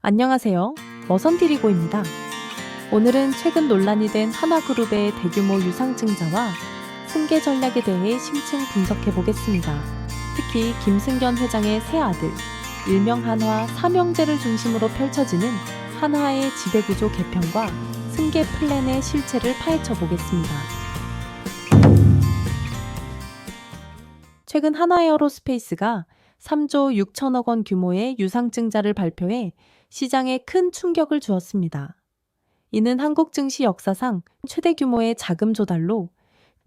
안녕하세요. 머선디리고입니다. 오늘은 최근 논란이 된 한화그룹의 대규모 유상증자와 승계 전략에 대해 심층 분석해 보겠습니다. 특히 김승견 회장의 새 아들, 일명 한화 삼형제를 중심으로 펼쳐지는 한화의 지배구조 개편과 승계 플랜의 실체를 파헤쳐 보겠습니다. 최근 한화에어로스페이스가 3조 6천억 원 규모의 유상증자를 발표해 시장에 큰 충격을 주었습니다. 이는 한국 증시 역사상 최대 규모의 자금 조달로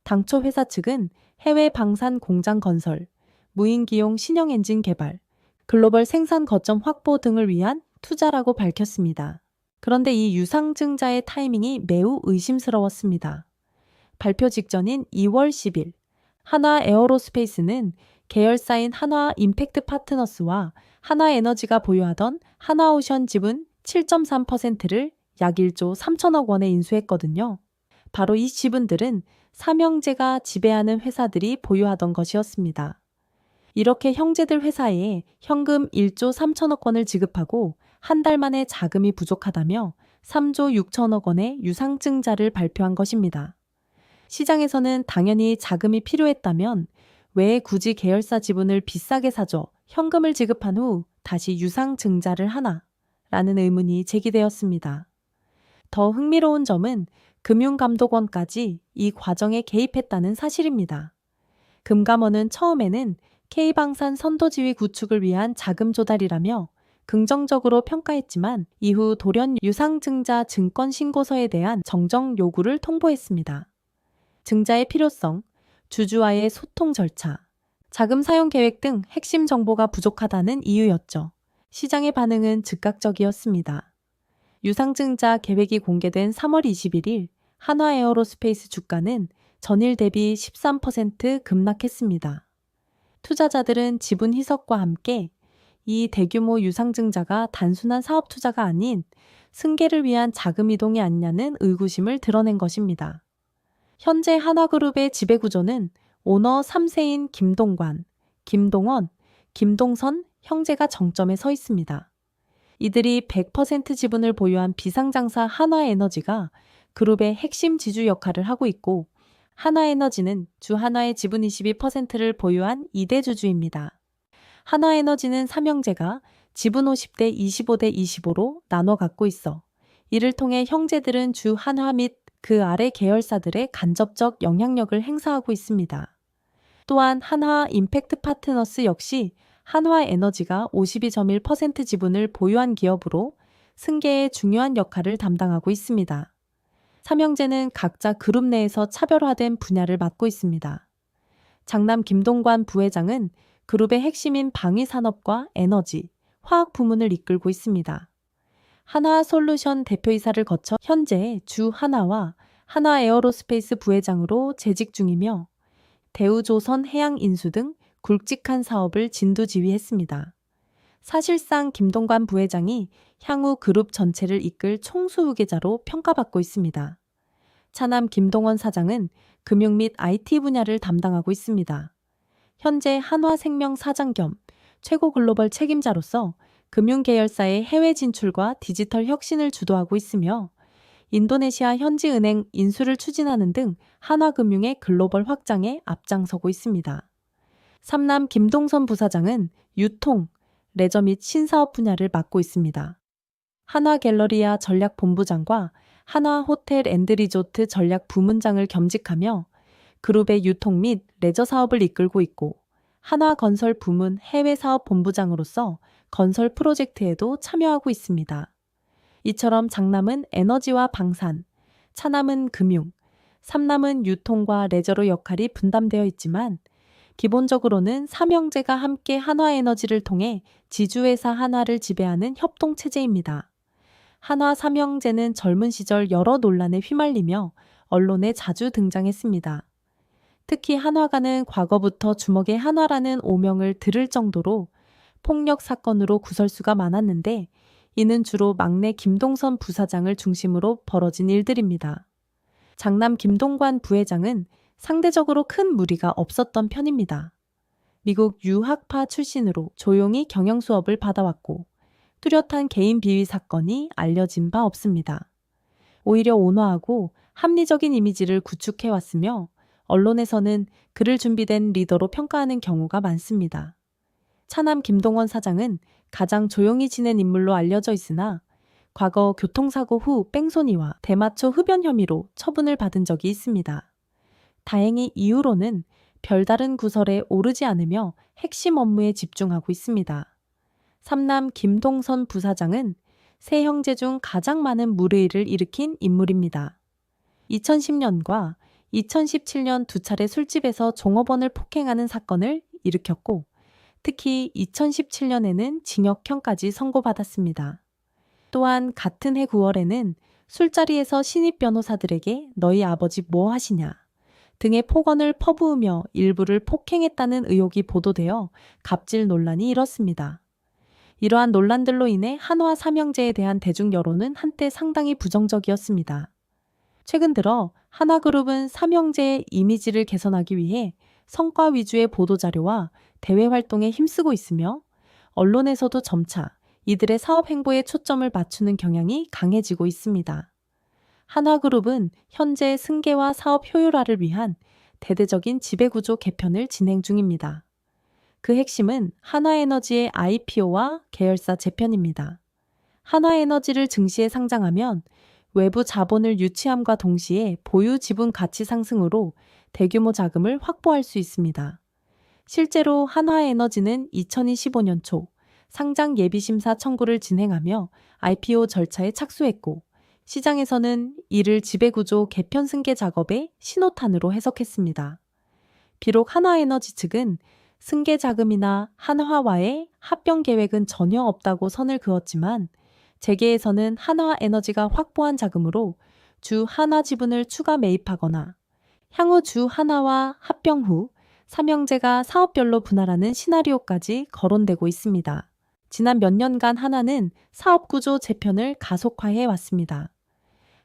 당초 회사 측은 해외 방산 공장 건설, 무인기용 신형 엔진 개발, 글로벌 생산 거점 확보 등을 위한 투자라고 밝혔습니다. 그런데 이 유상증자의 타이밍이 매우 의심스러웠습니다. 발표 직전인 2월 10일, 한화에어로스페이스는 계열사인 한화 임팩트 파트너스와 한화에너지가 보유하던 한화오션 지분 7.3%를 약 1조 3천억 원에 인수했거든요. 바로 이 지분들은 삼형제가 지배하는 회사들이 보유하던 것이었습니다. 이렇게 형제들 회사에 현금 1조 3천억 원을 지급하고 한 달 만에 자금이 부족하다며 3조 6천억 원의 유상증자를 발표한 것입니다. 시장에서는 당연히 자금이 필요했다면 왜 굳이 계열사 지분을 비싸게 사줘 현금을 지급한 후 다시 유상증자를 하나? 라는 의문이 제기되었습니다. 더 흥미로운 점은 금융감독원까지 이 과정에 개입했다는 사실입니다. 금감원은 처음에는 K방산 선도지위 구축을 위한 자금 조달이라며 긍정적으로 평가했지만 이후 돌연 유상증자 증권신고서에 대한 정정 요구를 통보했습니다. 증자의 필요성, 주주와의 소통 절차, 자금 사용 계획 등 핵심 정보가 부족하다는 이유였죠. 시장의 반응은 즉각적이었습니다. 유상증자 계획이 공개된 3월 21일 한화에어로스페이스 주가는 전일 대비 13% 급락했습니다. 투자자들은 지분 희석과 함께 이 대규모 유상증자가 단순한 사업 투자가 아닌 승계를 위한 자금 이동이 아니냐는 의구심을 드러낸 것입니다. 현재 한화그룹의 지배구조는 오너 3세인 김동관, 김동원, 김동선 형제가 정점에 서 있습니다. 이들이 100% 지분을 보유한 비상장사 한화에너지가 그룹의 핵심 지주 역할을 하고 있고 한화에너지는 주 한화의 지분 22%를 보유한 2대 주주입니다. 한화에너지는 삼형제가 지분 50대 25대 25로 나눠 갖고 있어 이를 통해 형제들은 주 한화 및 그 아래 계열사들의 간접적 영향력을 행사하고 있습니다. 또한 한화 임팩트 파트너스 역시 한화에너지가 52.1% 지분을 보유한 기업으로 승계의 중요한 역할을 담당하고 있습니다. 삼형제는 각자 그룹 내에서 차별화된 분야를 맡고 있습니다. 장남 김동관 부회장은 그룹의 핵심인 방위산업과 에너지, 화학 부문을 이끌고 있습니다. 한화솔루션 대표이사를 거쳐 현재 주 한화와 한화에어로스페이스 부회장으로 재직 중이며 대우조선 해양인수 등 굵직한 사업을 진두지휘했습니다. 사실상 김동관 부회장이 향후 그룹 전체를 이끌 총수후계자로 평가받고 있습니다. 차남 김동원 사장은 금융 및 IT 분야를 담당하고 있습니다. 현재 한화생명 사장 겸 최고 글로벌 책임자로서 금융계열사의 해외 진출과 디지털 혁신을 주도하고 있으며 인도네시아 현지은행 인수를 추진하는 등 한화금융의 글로벌 확장에 앞장서고 있습니다. 삼남 김동선 부사장은 유통, 레저 및 신사업 분야를 맡고 있습니다. 한화갤러리아 전략본부장과 한화호텔앤드리조트 전략부문장을 겸직하며 그룹의 유통 및 레저 사업을 이끌고 있고 한화건설 부문 해외사업본부장으로서 건설 프로젝트에도 참여하고 있습니다. 이처럼 장남은 에너지와 방산, 차남은 금융, 삼남은 유통과 레저로 역할이 분담되어 있지만 기본적으로는 삼형제가 함께 한화에너지를 통해 지주회사 한화를 지배하는 협동체제입니다. 한화 삼형제는 젊은 시절 여러 논란에 휘말리며 언론에 자주 등장했습니다. 특히 한화가는 과거부터 주먹의 한화라는 오명을 들을 정도로 폭력 사건으로 구설수가 많았는데 이는 주로 막내 김동선 부사장을 중심으로 벌어진 일들입니다. 장남 김동관 부회장은 상대적으로 큰 무리가 없었던 편입니다. 미국 유학파 출신으로 조용히 경영 수업을 받아왔고 뚜렷한 개인 비위 사건이 알려진 바 없습니다. 오히려 온화하고 합리적인 이미지를 구축해왔으며 언론에서는 그를 준비된 리더로 평가하는 경우가 많습니다. 차남 김동원 사장은 가장 조용히 지낸 인물로 알려져 있으나 과거 교통사고 후 뺑소니와 대마초 흡연 혐의로 처분을 받은 적이 있습니다. 다행히 이후로는 별다른 구설에 오르지 않으며 핵심 업무에 집중하고 있습니다. 삼남 김동선 부사장은 세 형제 중 가장 많은 물의를 일으킨 인물입니다. 2010년과 2017년 두 차례 술집에서 종업원을 폭행하는 사건을 일으켰고 특히 2017년에는 징역형까지 선고받았습니다. 또한 같은 해 9월에는 술자리에서 신입 변호사들에게 너희 아버지 뭐 하시냐 등의 폭언을 퍼부으며 일부를 폭행했다는 의혹이 보도되어 갑질 논란이 일었습니다. 이러한 논란들로 인해 한화 삼형제에 대한 대중 여론은 한때 상당히 부정적이었습니다. 최근 들어 한화그룹은 삼형제의 이미지를 개선하기 위해 성과 위주의 보도자료와 대외 활동에 힘쓰고 있으며 언론에서도 점차 이들의 사업 행보에 초점을 맞추는 경향이 강해지고 있습니다. 한화그룹은 현재 승계와 사업 효율화를 위한 대대적인 지배구조 개편을 진행 중입니다. 그 핵심은 한화에너지의 IPO와 계열사 재편입니다. 한화에너지를 증시에 상장하면 외부 자본을 유치함과 동시에 보유 지분 가치 상승으로 대규모 자금을 확보할 수 있습니다. 실제로 한화에너지는 2025년 초 상장 예비심사 청구를 진행하며 IPO 절차에 착수했고 시장에서는 이를 지배구조 개편 승계 작업의 신호탄으로 해석했습니다. 비록 한화에너지 측은 승계 자금이나 한화와의 합병 계획은 전혀 없다고 선을 그었지만 재계에서는 한화에너지가 확보한 자금으로 주 한화 지분을 추가 매입하거나 향후 주 한화와 합병 후 삼형제가 사업별로 분할하는 시나리오까지 거론되고 있습니다. 지난 몇 년간 한화는 사업구조 재편을 가속화해 왔습니다.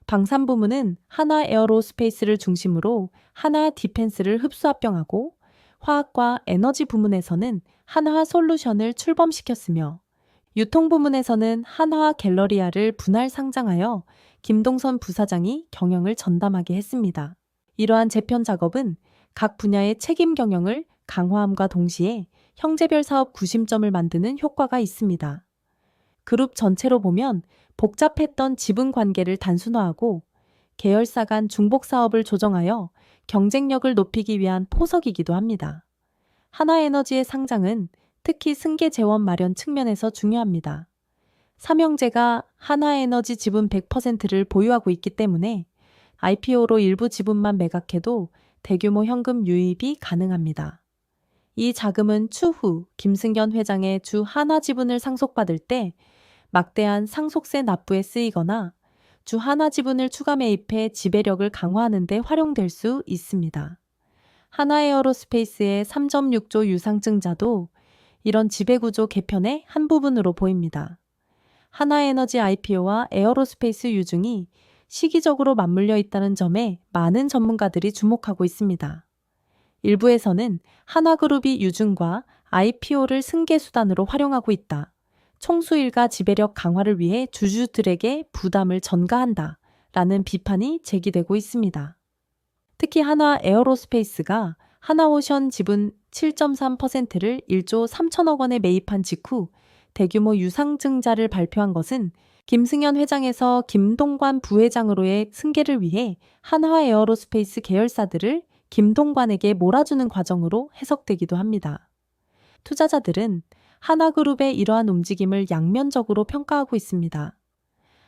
방산 부문은 한화 에어로스페이스를 중심으로 한화 디펜스를 흡수 합병하고 화학과 에너지 부문에서는 한화 솔루션을 출범시켰으며 유통 부문에서는 한화 갤러리아를 분할 상장하여 김동선 부사장이 경영을 전담하게 했습니다. 이러한 재편 작업은 각 분야의 책임 경영을 강화함과 동시에 형제별 사업 구심점을 만드는 효과가 있습니다. 그룹 전체로 보면 복잡했던 지분 관계를 단순화하고 계열사 간 중복 사업을 조정하여 경쟁력을 높이기 위한 포석이기도 합니다. 한화에너지의 상장은 특히 승계 재원 마련 측면에서 중요합니다. 삼형제가 한화에너지 지분 100%를 보유하고 있기 때문에 IPO로 일부 지분만 매각해도 대규모 현금 유입이 가능합니다. 이 자금은 추후 김승견 회장의 주 한화 지분을 상속받을 때 막대한 상속세 납부에 쓰이거나 주 한화 지분을 추가 매입해 지배력을 강화하는 데 활용될 수 있습니다. 한화에어로스페이스의 3.6조 유상증자도 이런 지배구조 개편의 한 부분으로 보입니다. 한화에너지 IPO와 에어로스페이스 유증이 시기적으로 맞물려 있다는 점에 많은 전문가들이 주목하고 있습니다. 일부에서는 한화그룹이 유증과 IPO를 승계 수단으로 활용하고 있다. 총수일가 지배력 강화를 위해 주주들에게 부담을 전가한다. 라는 비판이 제기되고 있습니다. 특히 한화 에어로스페이스가 하나오션 지분 7.3%를 1조 3천억 원에 매입한 직후 대규모 유상증자를 발표한 것은 김승현 회장에서 김동관 부회장으로의 승계를 위해 한화 에어로스페이스 계열사들을 김동관에게 몰아주는 과정으로 해석되기도 합니다. 투자자들은 한화그룹의 이러한 움직임을 양면적으로 평가하고 있습니다.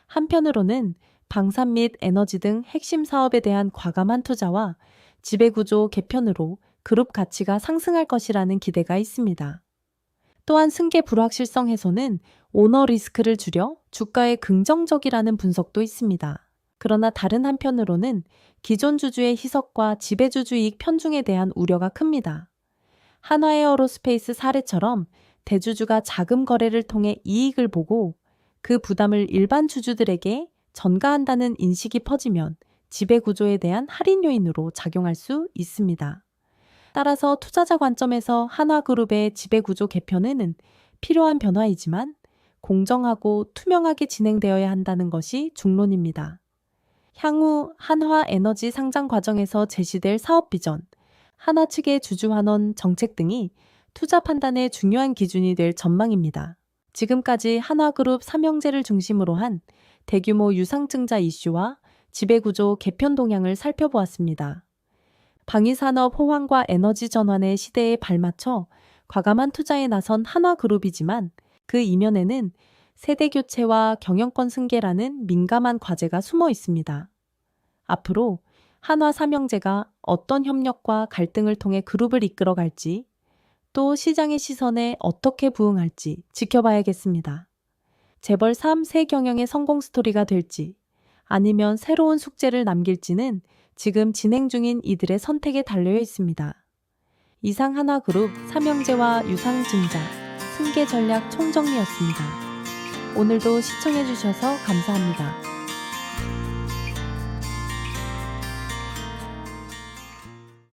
한편으로는 방산 및 에너지 등 핵심 사업에 대한 과감한 투자와 지배구조 개편으로 그룹 가치가 상승할 것이라는 기대가 있습니다. 또한 승계 불확실성 해소는 오너 리스크를 줄여 주가에 긍정적이라는 분석도 있습니다. 그러나 다른 한편으로는 기존 주주의 희석과 지배주주 이익 편중에 대한 우려가 큽니다. 한화에어로스페이스 사례처럼 대주주가 자금 거래를 통해 이익을 보고 그 부담을 일반 주주들에게 전가한다는 인식이 퍼지면 지배구조에 대한 할인 요인으로 작용할 수 있습니다. 따라서 투자자 관점에서 한화그룹의 지배구조 개편에는 필요한 변화이지만 공정하고 투명하게 진행되어야 한다는 것이 중론입니다. 향후 한화에너지 상장 과정에서 제시될 사업 비전, 한화 측의 주주환원 정책 등이 투자 판단의 중요한 기준이 될 전망입니다. 지금까지 한화그룹 삼형제를 중심으로 한 대규모 유상증자 이슈와 지배구조 개편 동향을 살펴보았습니다. 방위산업 호황과 에너지 전환의 시대에 발맞춰 과감한 투자에 나선 한화그룹이지만 그 이면에는 세대교체와 경영권 승계라는 민감한 과제가 숨어 있습니다. 앞으로 한화 삼형제가 어떤 협력과 갈등을 통해 그룹을 이끌어갈지, 또 시장의 시선에 어떻게 부응할지 지켜봐야겠습니다. 재벌 3세 경영의 성공 스토리가 될지, 아니면 새로운 숙제를 남길지는 지금 진행 중인 이들의 선택에 달려 있습니다. 이상 한화그룹 삼형제와 유상증자 승계 전략 총정리였습니다. 오늘도 시청해주셔서 감사합니다.